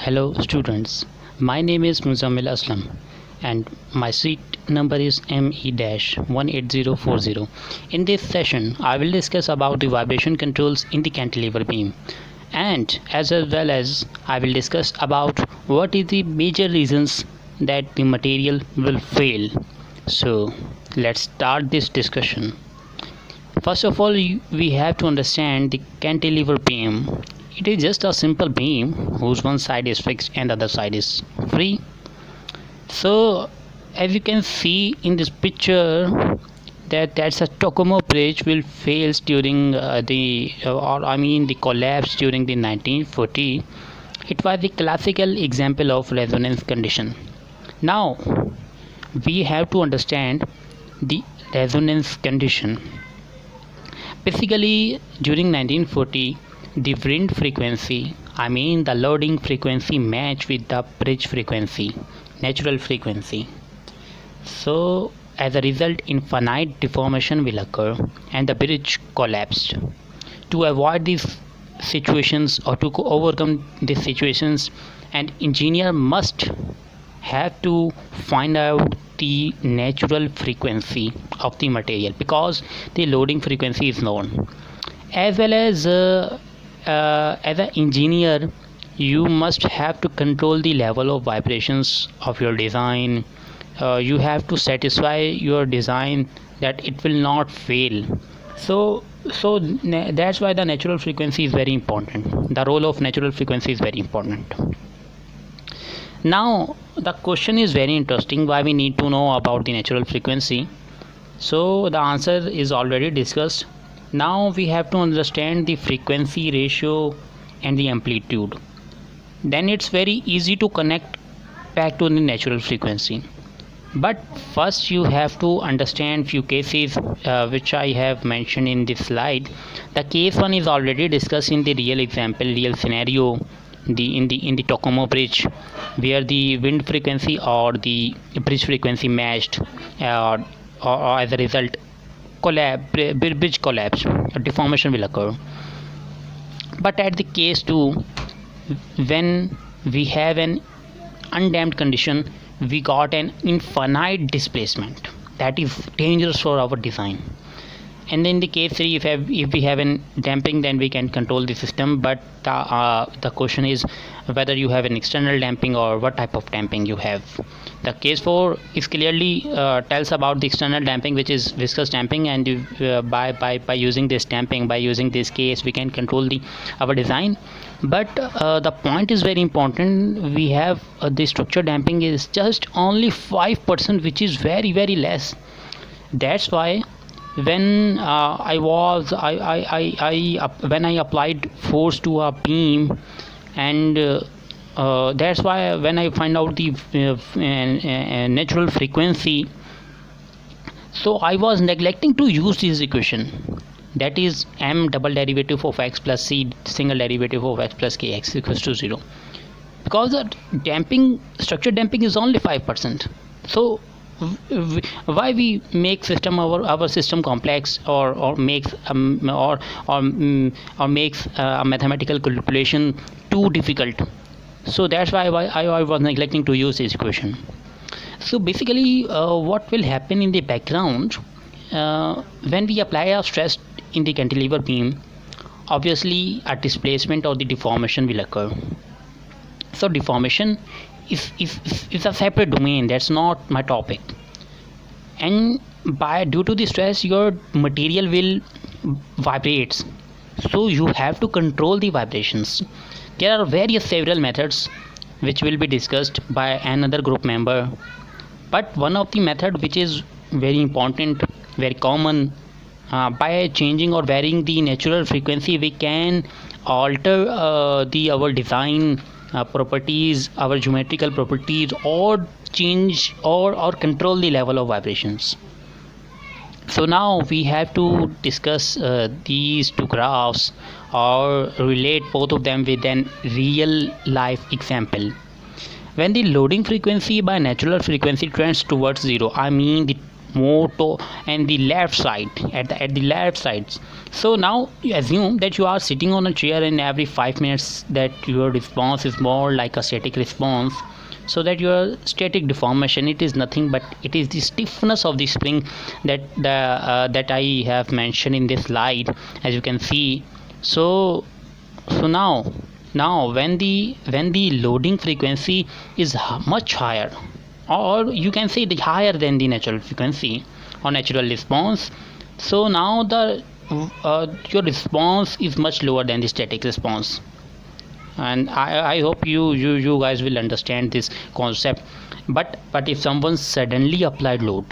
Hello students, my name is Muzammil Aslam and my seat number is ME-18040. In this session, I will discuss about the vibration controls in the cantilever beam and as well as I will discuss about what is the major reasons that the material will fail. So let's start this discussion. First of all, we have to understand the cantilever beam. It is just a simple beam whose one side is fixed and the other side is free. So, as you can see in this picture, that's a Tokumo bridge will fails during the collapse during the 1940. It was the classical example of resonance condition. Now, we have to understand the resonance condition. Basically, during 1940, the wind frequency, the loading frequency matched with the bridge frequency, natural frequency. So, as a result, infinite deformation will occur and the bridge collapsed. To avoid these situations or to overcome these situations, an engineer must have to find out the natural frequency of the material because the loading frequency is known. As well as an engineer, you must have to control the level of vibrations of your design. You have to satisfy your design that it will not fail. So that's why the natural frequency is very important. The role of natural frequency is very important. Now the question is very interesting, why we need to know about the natural frequency. So the answer is already discussed. Now we have to understand the frequency ratio and the amplitude. Then it's very easy to connect back to the natural frequency. But first you have to understand few cases which I have mentioned in this slide. The case one is already discussed in the real example, real scenario, in the Tokumo bridge, where the wind frequency or the bridge frequency matched, or as a result bridge collapse, a deformation will occur. But at the case 2, when we have an undamped condition, we got an infinite displacement that is dangerous for our design. And in the case 3, if we have an damping, then we can control the system. But the question is whether you have an external damping or what type of damping you have. The case 4 is clearly tells about the external damping, which is viscous damping, and by using this damping, by using this case, we can control our design. But the point is very important. We have the structure damping is just only 5%, which is very very less. That's why when when I applied force to a beam, and that's why when I find out the natural frequency, so I was neglecting to use this equation, that is m double derivative of x plus c single derivative of x plus kx equals to 0, because the structure damping is only 5%. So why we make our system complex, or makes a mathematical calculation too difficult. So that's why I was neglecting to use this equation. So basically what will happen in the background, when we apply a stress in the cantilever beam, obviously a displacement or the deformation will occur. So deformation is a separate domain, that's not my topic. And due to the stress, your material will vibrates, so you have to control the vibrations. There are several methods which will be discussed by another group member, but one of the method which is very important, very common, by changing or varying the natural frequency, we can alter our design properties, our geometrical properties, or change or control the level of vibrations. So now we have to discuss these two graphs, or relate both of them with an real life example. When the loading frequency by natural frequency trends towards 0, more to and the left side at the left sides. So now you assume that you are sitting on a chair, and every 5 minutes that your response is more like a static response, so that your static deformation, it is nothing but it is the stiffness of the spring that I have mentioned in this slide, as you can see. So now when the loading frequency is much higher, or you can say the higher than the natural frequency or natural response, so now the your response is much lower than the static response. And I hope you guys will understand this concept. But if someone suddenly applied load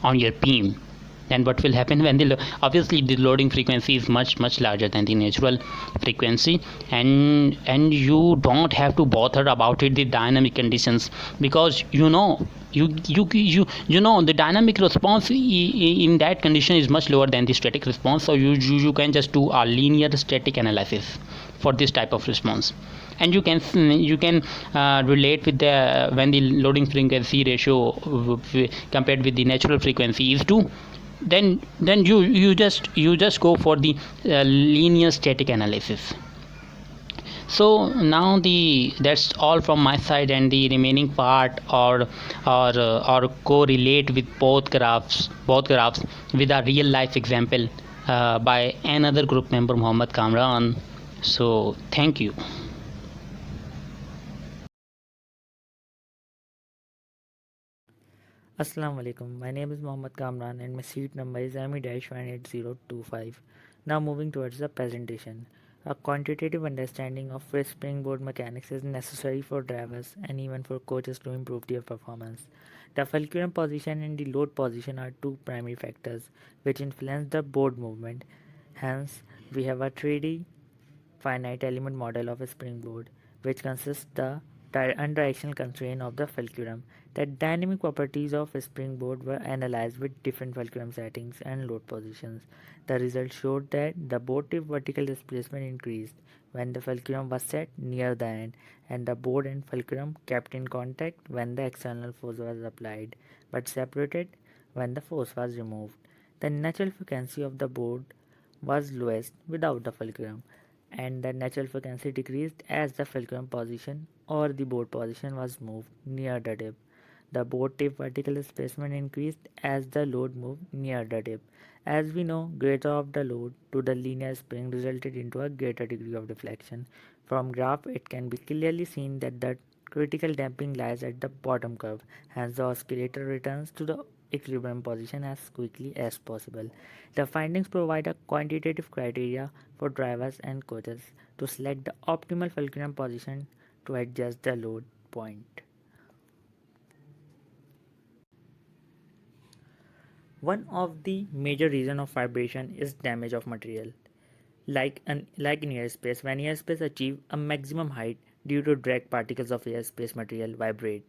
on your beam, then what will happen when obviously the loading frequency is much larger than the natural frequency, and you don't have to bother about it the dynamic conditions, because you know the dynamic response in that condition is much lower than the static response. So you can just do a linear static analysis for this type of response, and you can relate with the when the loading frequency ratio compared with the natural frequency is 2, then you just go for the linear static analysis. So now the that's all from my side, and the remaining part or correlate with both graphs with a real life example by another group member, Muhammad Kamran. So thank you. Assalamu alaikum. My name is Mohammad Kamran and my seat number is ME-18025. Now moving towards the presentation. A quantitative understanding of free springboard mechanics is necessary for drivers and even for coaches to improve their performance. The fulcrum position and the load position are two primary factors which influence the board movement. Hence, we have a 3D finite element model of a springboard, which consists the unidirectional constraint of the fulcrum. The dynamic properties of a springboard were analyzed with different fulcrum settings and load positions. The results showed that the board tip vertical displacement increased when the fulcrum was set near the end, and the board and fulcrum kept in contact when the external force was applied, but separated when the force was removed. The natural frequency of the board was lowest without the fulcrum, and the natural frequency decreased as the fulcrum position or the board position was moved near the tip. The board tip vertical displacement increased as the load moved near the tip. As we know, greater of the load to the linear spring resulted into a greater degree of deflection. From graph, it can be clearly seen that the critical damping lies at the bottom curve, hence the oscillator returns to the equilibrium position as quickly as possible. The findings provide a quantitative criteria for drivers and coaches to select the optimal fulcrum position to adjust the load point. One of the major reasons of vibration is damage of material. Like in airspace, when airspace achieve a maximum height due to drag, particles of airspace material vibrate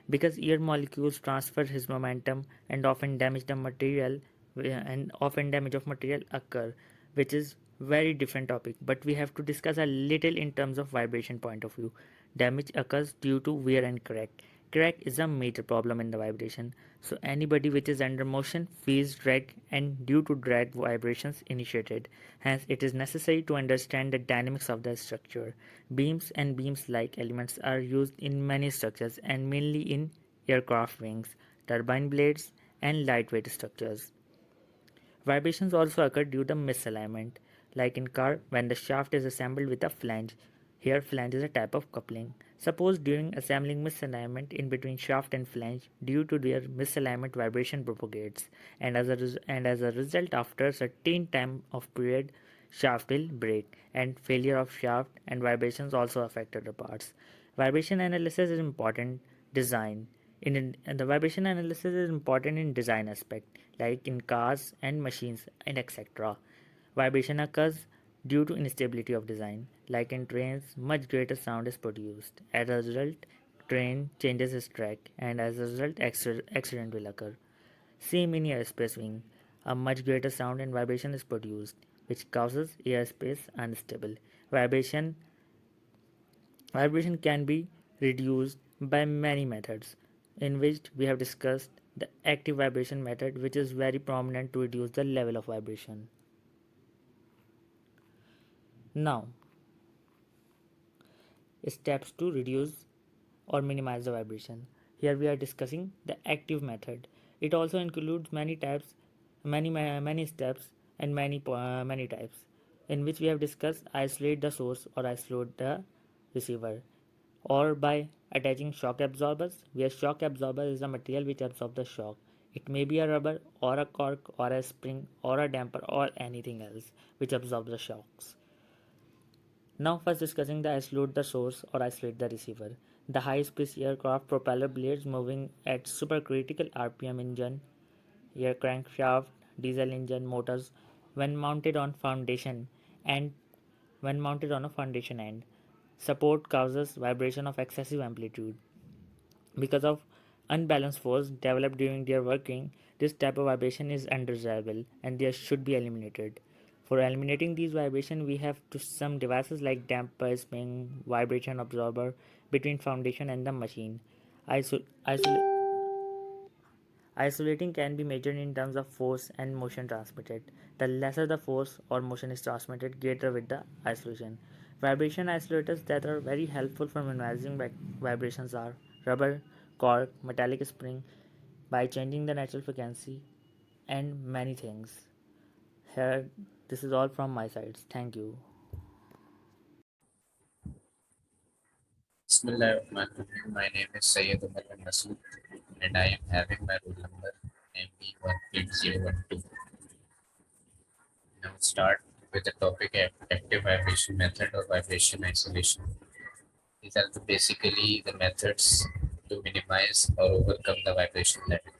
because air molecules transfer his momentum and often damage the material and often damage of material occur, which is very different topic, but we have to discuss a little in terms of vibration point of view. Damage occurs due to wear and crack. Crack is a major problem in the vibration. So anybody which is under motion feels drag, and due to drag vibrations initiated. Hence it is necessary to understand the dynamics of the structure. Beams and beams like elements are used in many structures and mainly in aircraft wings, turbine blades and lightweight structures. Vibrations also occur due to misalignment, like in car when the shaft is assembled with a flange. Here flange is a type of coupling. Suppose during assembling misalignment in between shaft and flange, due to their misalignment vibration propagates, and as a result after a certain time of period shaft will break, and failure of shaft and vibrations also affect other parts. Vibration analysis is important design and the vibration analysis is important in design aspect like in cars and machines and etc. Vibration occurs due to instability of design, like in trains much greater sound is produced. As a result, train changes its track, and as a result accident will occur. Same in airspace wing, a much greater sound and vibration is produced, which causes airspace unstable. Vibration can be reduced by many methods, in which we have discussed the active vibration method, which is very prominent to reduce the level of vibration. Now, steps to reduce or minimize the vibration. Here we are discussing the active method. It also includes many types, many steps, and many types, in which we have discussed isolate the source or isolate the receiver, or by attaching shock absorbers, where shock absorber is a material which absorbs the shock. It may be a rubber or a cork or a spring or a damper or anything else which absorbs the shocks. Now first discussing the isolate the source or isolate the receiver. The high-speed aircraft propeller blades moving at supercritical RPM engine, air crankshaft, diesel engine motors when mounted on foundation and when mounted on a foundation end. Support causes vibration of excessive amplitude. Because of unbalanced force developed during their working, this type of vibration is undesirable and they should be eliminated. For eliminating these vibrations, we have to some devices like damper, spring, vibration absorber between foundation and the machine. Iso- isol- Isolating can be measured in terms of force and motion transmitted. The lesser the force or motion is transmitted, greater with the isolation. Vibration isolators that are very helpful for minimizing vibrations are rubber, cork, metallic spring, by changing the natural frequency, and many things. Here, this is all from my side. Thank you. Bismillahirrahmanirrahim. My name is Sayyid Umar bin Masood and I am having my roll number MB18012. Now start with the topic active vibration method or vibration isolation. These are basically the methods to minimize or overcome the vibration level.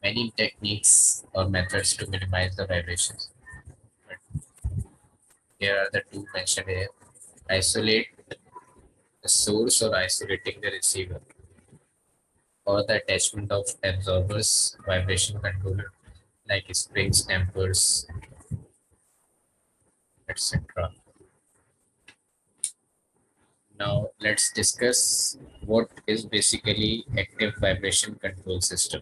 Many techniques or methods to minimize the vibrations. But here are the two mentioned here. Isolate the source or isolating the receiver, or the attachment of absorbers, vibration controller like springs, dampers, etc. Now let's discuss what is basically active vibration control system.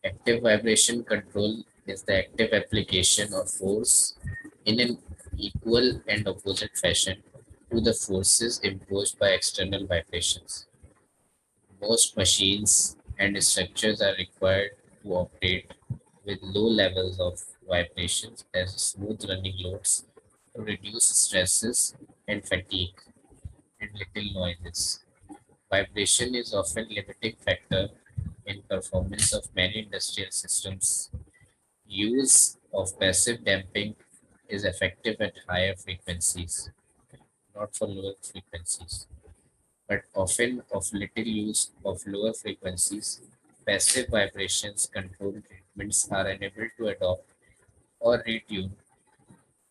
Active vibration control is the active application of force in an equal and opposite fashion to the forces imposed by external vibrations. Most machines and structures are required to operate with low levels of vibrations as smooth running loads to reduce stresses and fatigue and little noises. Vibration is often limiting factor in performance of many industrial systems. Use of passive damping is effective at higher frequencies, not for lower frequencies, but often of little use of lower frequencies. Passive vibrations control treatments are unable to adopt or retune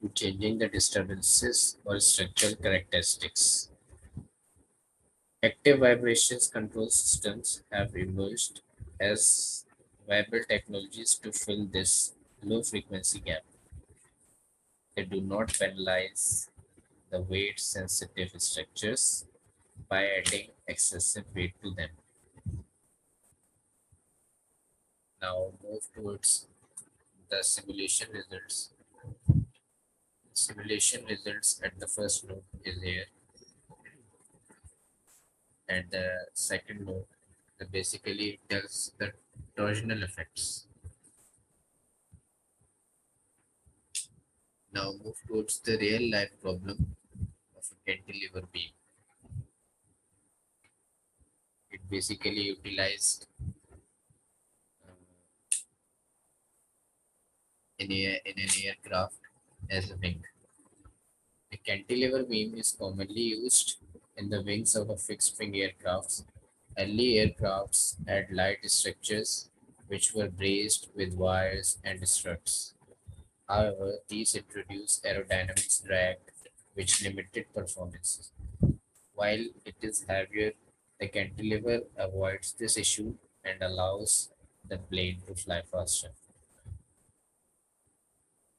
to changing the disturbances or structural characteristics. Active vibrations control systems have emerged as viable technologies to fill this low frequency gap. They do not penalize the weight sensitive structures by adding excessive weight to them. Now move towards the simulation results. Simulation results at the first node is here, and the second node basically tells the torsional effects. Now move towards the real life problem of a cantilever beam. It basically utilized uh, in an aircraft as a wing. The cantilever beam is commonly used in the wings of a fixed-wing aircrafts. Early aircrafts had light structures which were braced with wires and struts. However, these introduced aerodynamics drag which limited performance. While it is heavier, the cantilever avoids this issue and allows the plane to fly faster.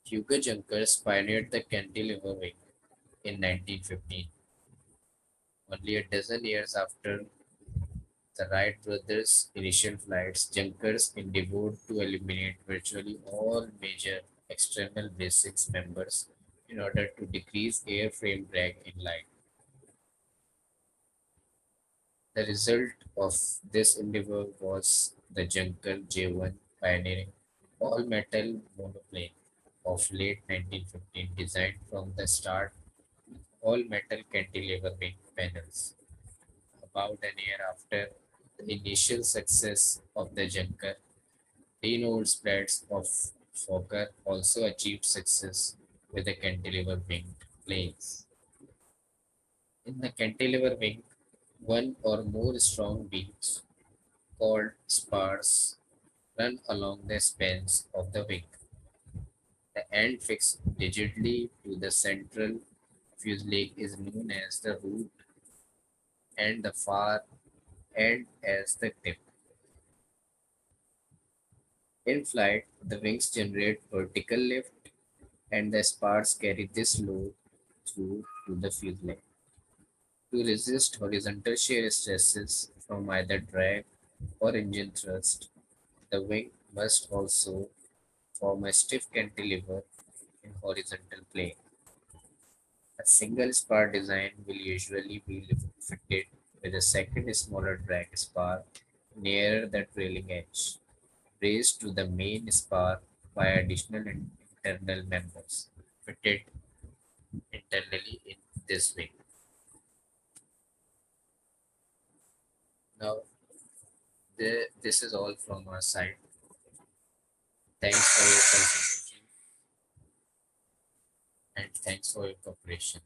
Hugo Junkers pioneered the cantilever wing in 1915, only a dozen years after The Wright brothers' initial flights, Junkers endeavored to eliminate virtually all major external bracings members in order to decrease airframe drag in light. The result of this endeavor was the Junker J-1 pioneering all-metal monoplane of late 1915, designed from the start all-metal cantilever wing panels. About an year after the initial success of the Junker, Renault spreads of Fokker also achieved success with the cantilever winged planes. In the cantilever wing, one or more strong beams called spars run along the spans of the wing. The end fixed rigidly to the central fuselage is known as the root and the far end as the tip. In flight, the wings generate vertical lift and the spars carry this load through to the fuselage. To resist horizontal shear stresses from either drag or engine thrust, the wing must also form a stiff cantilever in horizontal plane. A single spar design will usually be fitted with a second smaller drag spar near the trailing edge, raised to the main spar by additional internal members fitted internally in this wing. Now, this is all from our side. Thanks for your consideration and thanks for your cooperation.